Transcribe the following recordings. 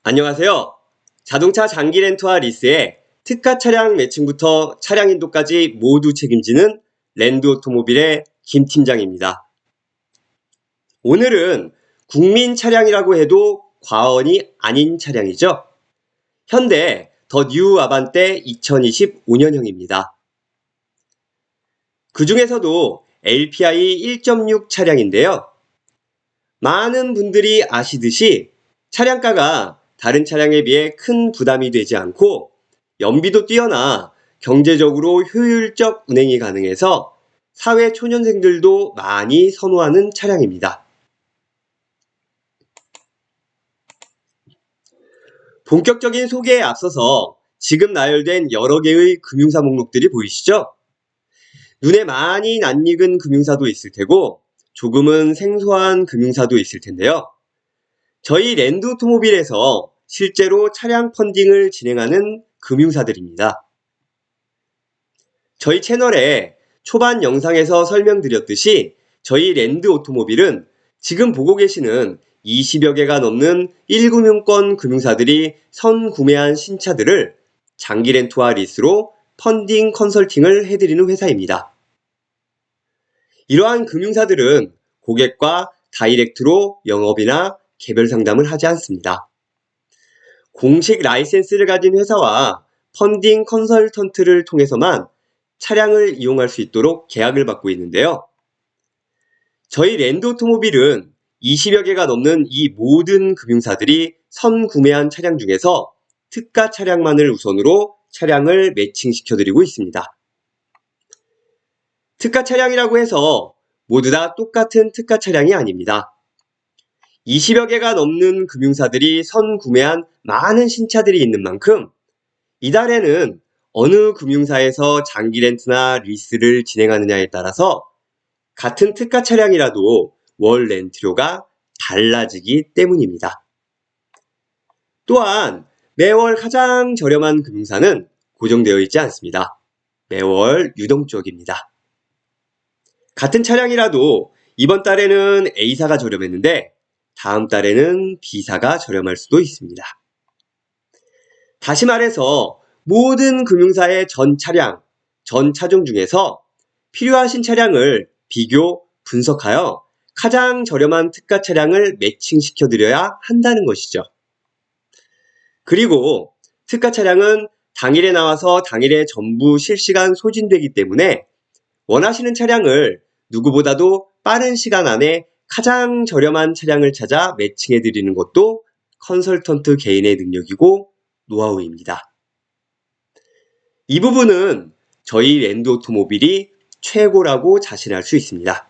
안녕하세요. 자동차 장기 렌트와 리스의 특가 차량 매칭부터 차량 인도까지 모두 책임지는 랜드 오토모빌의 김 팀장입니다. 오늘은 국민 차량이라고 해도 과언이 아닌 차량이죠. 현대 더 뉴 아반떼 2025년형입니다. 그 중에서도 LPI 1.6 차량인데요. 많은 분들이 아시듯이 차량가가 다른 차량에 비해 큰 부담이 되지 않고 연비도 뛰어나 경제적으로 효율적 운행이 가능해서 사회 초년생들도 많이 선호하는 차량입니다. 본격적인 소개에 앞서서 지금 나열된 여러 개의 금융사 목록들이 보이시죠? 눈에 많이 낯익은 금융사도 있을 테고 조금은 생소한 금융사도 있을 텐데요. 저희 랜드 오토모빌에서 실제로 차량 펀딩을 진행하는 금융사들입니다. 저희 채널에 초반 영상에서 설명드렸듯이 저희 랜드 오토모빌은 지금 보고 계시는 20여 개가 넘는 1금융권 금융사들이 선구매한 신차들을 장기 렌트와 리스로 펀딩 컨설팅을 해드리는 회사입니다. 이러한 금융사들은 고객과 다이렉트로 영업이나 개별 상담을 하지 않습니다. 공식 라이센스를 가진 회사와 펀딩 컨설턴트를 통해서만 차량을 이용할 수 있도록 계약을 받고 있는데요. 저희 랜드 오토모빌은 20여 개가 넘는 이 모든 금융사들이 선구매한 차량 중에서 특가 차량만을 우선으로 차량을 매칭시켜드리고 있습니다. 특가 차량이라고 해서 모두 다 똑같은 특가 차량이 아닙니다. 20여 개가 넘는 금융사들이 선구매한 많은 신차들이 있는 만큼 이달에는 어느 금융사에서 장기 렌트나 리스를 진행하느냐에 따라서 같은 특가 차량이라도 월 렌트료가 달라지기 때문입니다. 또한 매월 가장 저렴한 금융사는 고정되어 있지 않습니다. 매월 유동적입니다. 같은 차량이라도 이번 달에는 A사가 저렴했는데 다음 달에는 B사가 저렴할 수도 있습니다. 다시 말해서 모든 금융사의 전 차량, 전 차종 중에서 필요하신 차량을 비교, 분석하여 가장 저렴한 특가 차량을 매칭시켜 드려야 한다는 것이죠. 그리고 특가 차량은 당일에 나와서 당일에 전부 실시간 소진되기 때문에 원하시는 차량을 누구보다도 빠른 시간 안에 가장 저렴한 차량을 찾아 매칭해 드리는 것도 컨설턴트 개인의 능력이고 노하우입니다. 이 부분은 저희 랜드 오토모빌이 최고라고 자신할 수 있습니다.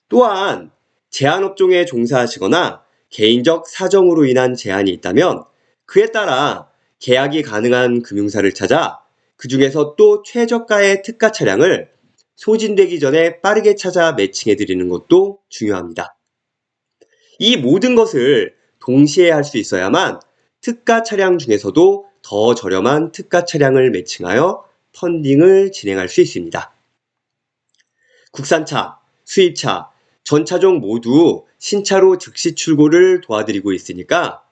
또한 제한업종에 종사하시거나 개인적 사정으로 인한 제한이 있다면 그에 따라 계약이 가능한 금융사를 찾아 그 중에서 또 최저가의 특가 차량을 소진되기 전에 빠르게 찾아 매칭해 드리는 것도 중요합니다. 이 모든 것을 동시에 할 수 있어야만 특가 차량 중에서도 더 저렴한 특가 차량을 매칭하여 펀딩을 진행할 수 있습니다. 국산차, 수입차, 전차종 모두 신차로 즉시 출고를 도와드리고 있으니까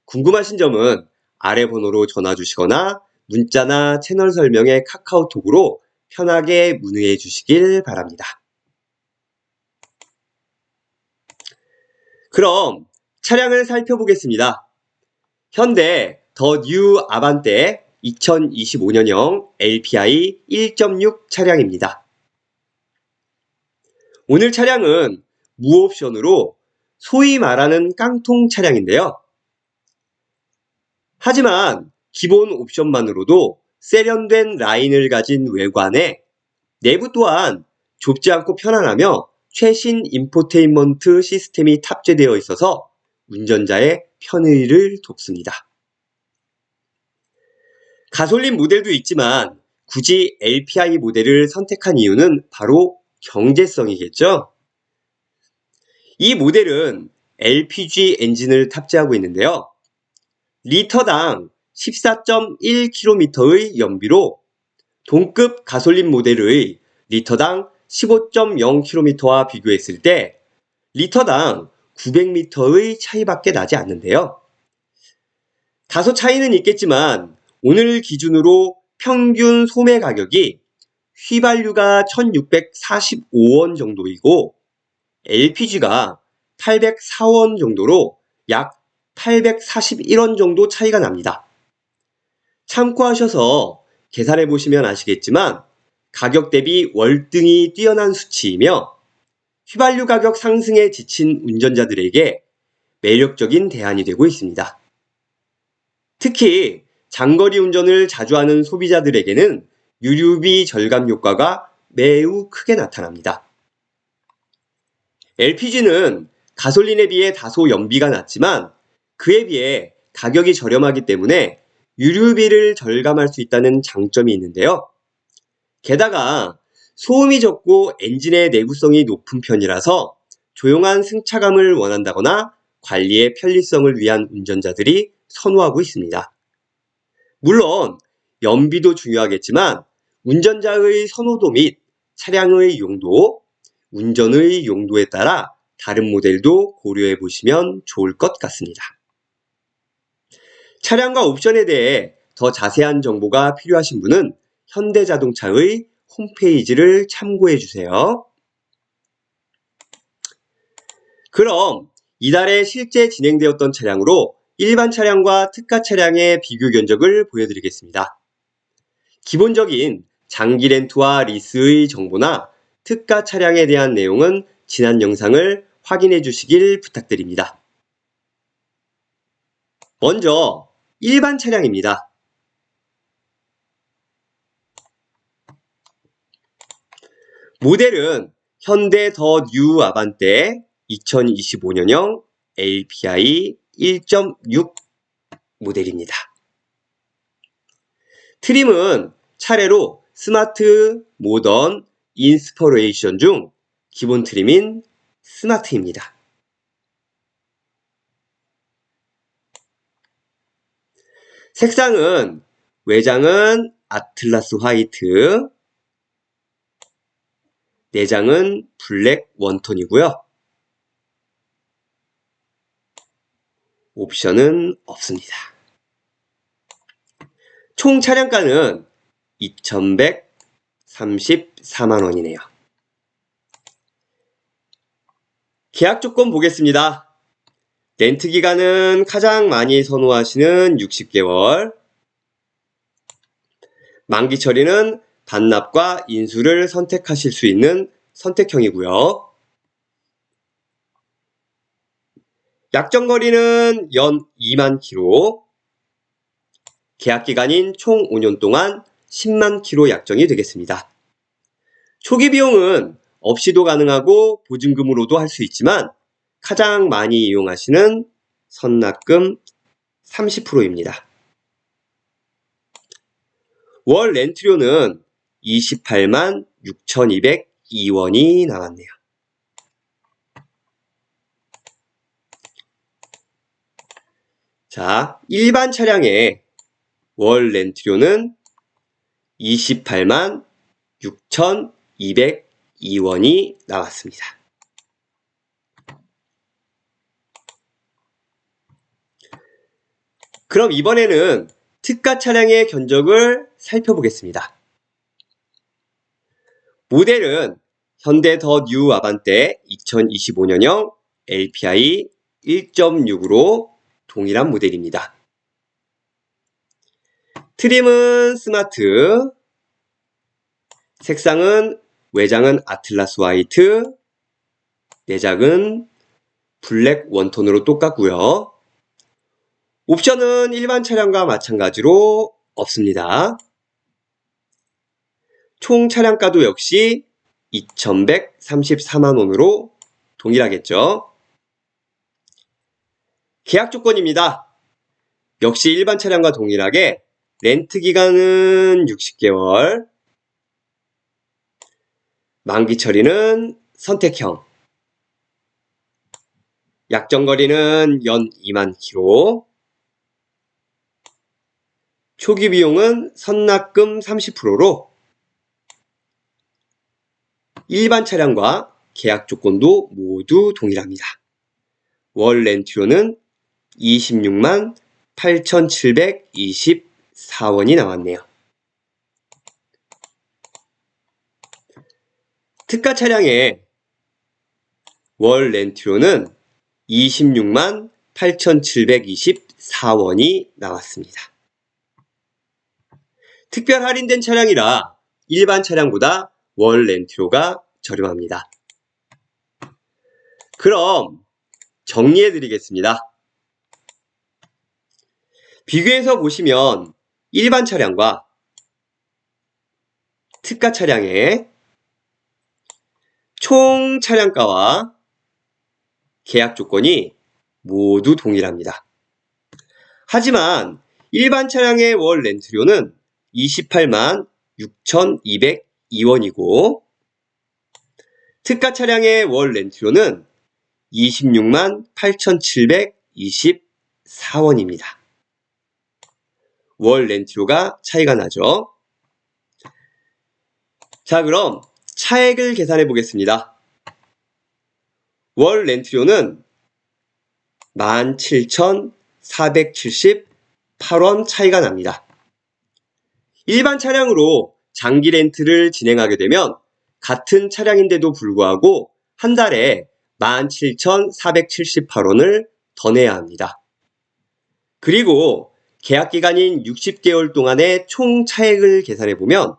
궁금하신 점은 아래 번호로 전화 주시거나 문자나 채널 설명의 카카오톡으로 편하게 문의해 주시길 바랍니다. 그럼 차량을 살펴보겠습니다. 현대 더 뉴 아반떼 2025년형 LPI 1.6 차량입니다. 오늘 차량은 무옵션으로 소위 말하는 깡통 차량인데요. 하지만 기본 옵션만으로도 세련된 라인을 가진 외관에 내부 또한 좁지 않고 편안하며 최신 인포테인먼트 시스템이 탑재되어 있어서 운전자의 편의를 돕습니다. 가솔린 모델도 있지만 굳이 LPI 모델을 선택한 이유는 바로 경제성이겠죠? 이 모델은 LPG 엔진을 탑재하고 있는데요. 리터당 14.1km의 연비로 동급 가솔린 모델의 리터당 15.0km와 비교했을 때 리터당 900m의 차이밖에 나지 않는데요. 다소 차이는 있겠지만 오늘 기준으로 평균 소매 가격이 휘발유가 1645원 정도이고 LPG가 804원 정도로 약 841원 정도 차이가 납니다. 참고하셔서 계산해 보시면 아시겠지만 가격 대비 월등히 뛰어난 수치이며 휘발유 가격 상승에 지친 운전자들에게 매력적인 대안이 되고 있습니다. 특히 장거리 운전을 자주 하는 소비자들에게는 유류비 절감 효과가 매우 크게 나타납니다. LPG는 가솔린에 비해 다소 연비가 낮지만 그에 비해 가격이 저렴하기 때문에 유류비를 절감할 수 있다는 장점이 있는데요. 게다가 소음이 적고 엔진의 내구성이 높은 편이라서 조용한 승차감을 원한다거나 관리의 편리성을 위한 운전자들이 선호하고 있습니다. 물론 연비도 중요하겠지만 운전자의 선호도 및 차량의 용도, 운전의 용도에 따라 다른 모델도 고려해 보시면 좋을 것 같습니다. 차량과 옵션에 대해 더 자세한 정보가 필요하신 분은 현대자동차의 홈페이지를 참고해 주세요. 그럼 이달에 실제 진행되었던 차량으로 일반 차량과 특가 차량의 비교 견적을 보여드리겠습니다. 기본적인 장기 렌트와 리스의 정보나 특가 차량에 대한 내용은 지난 영상을 확인해 주시길 부탁드립니다. 먼저 일반 차량입니다. 모델은 현대 더 뉴 아반떼 2025년형 API 1.6 모델입니다. 트림은 차례로 스마트, 모던, 인스퍼레이션 중 기본 트림인 스마트입니다. 색상은 외장은 아틀라스 화이트, 내장은 블랙 원톤이고요. 옵션은 없습니다. 총 차량가는 2,134만원이네요. 계약 조건 보겠습니다. 렌트 기간은 가장 많이 선호하시는 60개월, 만기 처리는 반납과 인수를 선택하실 수 있는 선택형이고요. 약정 거리는 연 2만 km, 계약 기간인 총 5년 동안 10만 km 약정이 되겠습니다. 초기 비용은 없이도 가능하고 보증금으로도 할 수 있지만 가장 많이 이용하시는 선납금 30%입니다. 월 렌트료는 28만 6,202원이 나왔네요. 자, 일반 차량의 월 렌트료는 28만 6,202원이 나왔습니다. 그럼 이번에는 특가 차량의 견적을 살펴보겠습니다. 모델은 현대 더 뉴 아반떼 2025년형 LPI 1.6으로 동일한 모델입니다. 트림은 스마트, 색상은 외장은 아틀라스 화이트, 내장은 블랙 원톤으로 똑같고요. 옵션은 일반 차량과 마찬가지로 없습니다. 총 차량가도 역시 2,134만원으로 동일하겠죠. 계약 조건입니다. 역시 일반 차량과 동일하게 렌트 기간은 60개월, 만기 처리는 선택형, 약정 거리는 연 2만 km, 초기 비용은 선납금 30%로 일반 차량과 계약 조건도 모두 동일합니다. 월 렌트료는 26만 8,724원이 나왔네요. 특가 차량의 월 렌트료는 26만 8,724원이 나왔습니다. 특별 할인된 차량이라 일반 차량보다 월 렌트료가 저렴합니다. 그럼 정리해 드리겠습니다. 비교해서 보시면 일반 차량과 특가 차량의 총 차량가와 계약 조건이 모두 동일합니다. 하지만 일반 차량의 월 렌트료는 28만 6,202원이고 특가 차량의 월 렌트료는 26만 8,724원입니다. 월 렌트료가 차이가 나죠. 자, 그럼 차액을 계산해 보겠습니다. 월 렌트료는 17,478원 차이가 납니다. 일반 차량으로 장기 렌트를 진행하게 되면 같은 차량인데도 불구하고 한 달에 17,478원을 더 내야 합니다. 그리고 계약 기간인 60개월 동안의 총 차액을 계산해 보면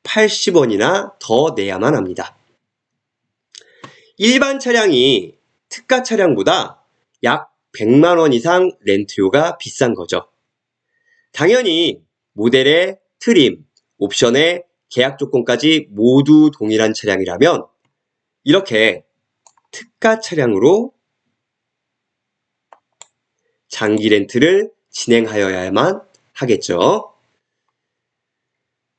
148,680원이나 더 내야만 합니다. 일반 차량이 특가 차량보다 약 100만원 이상 렌트료가 비싼 거죠. 당연히 모델의 트림, 옵션의 계약 조건까지 모두 동일한 차량이라면 이렇게 특가 차량으로 장기 렌트를 진행하여야만 하겠죠.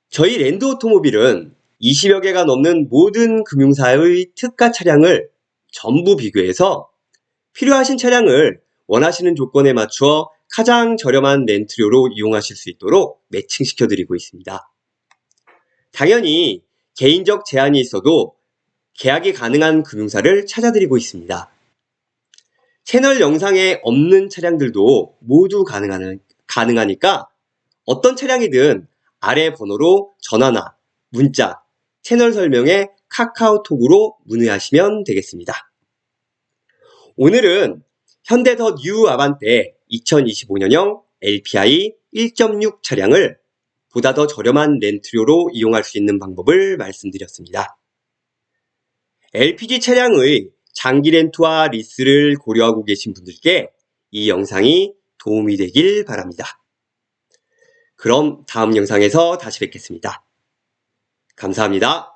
저희 랜드 오토모빌은 20여 개가 넘는 모든 금융사의 특가 차량을 전부 비교해서 필요하신 차량을 원하시는 조건에 맞추어 가장 저렴한 렌트료로 이용하실 수 있도록 매칭시켜 드리고 있습니다. 당연히 개인적 제한이 있어도 계약이 가능한 금융사를 찾아드리고 있습니다. 채널 영상에 없는 차량들도 모두 가능하니까 어떤 차량이든 아래 번호로 전화나 문자, 채널 설명에 카카오톡으로 문의하시면 되겠습니다. 오늘은 현대 더 뉴 아반떼 2025년형 LPI 1.6 차량을 보다 더 저렴한 렌트료로 이용할 수 있는 방법을 말씀드렸습니다. LPG 차량의 장기 렌트와 리스를 고려하고 계신 분들께 이 영상이 도움이 되길 바랍니다. 그럼 다음 영상에서 다시 뵙겠습니다. 감사합니다.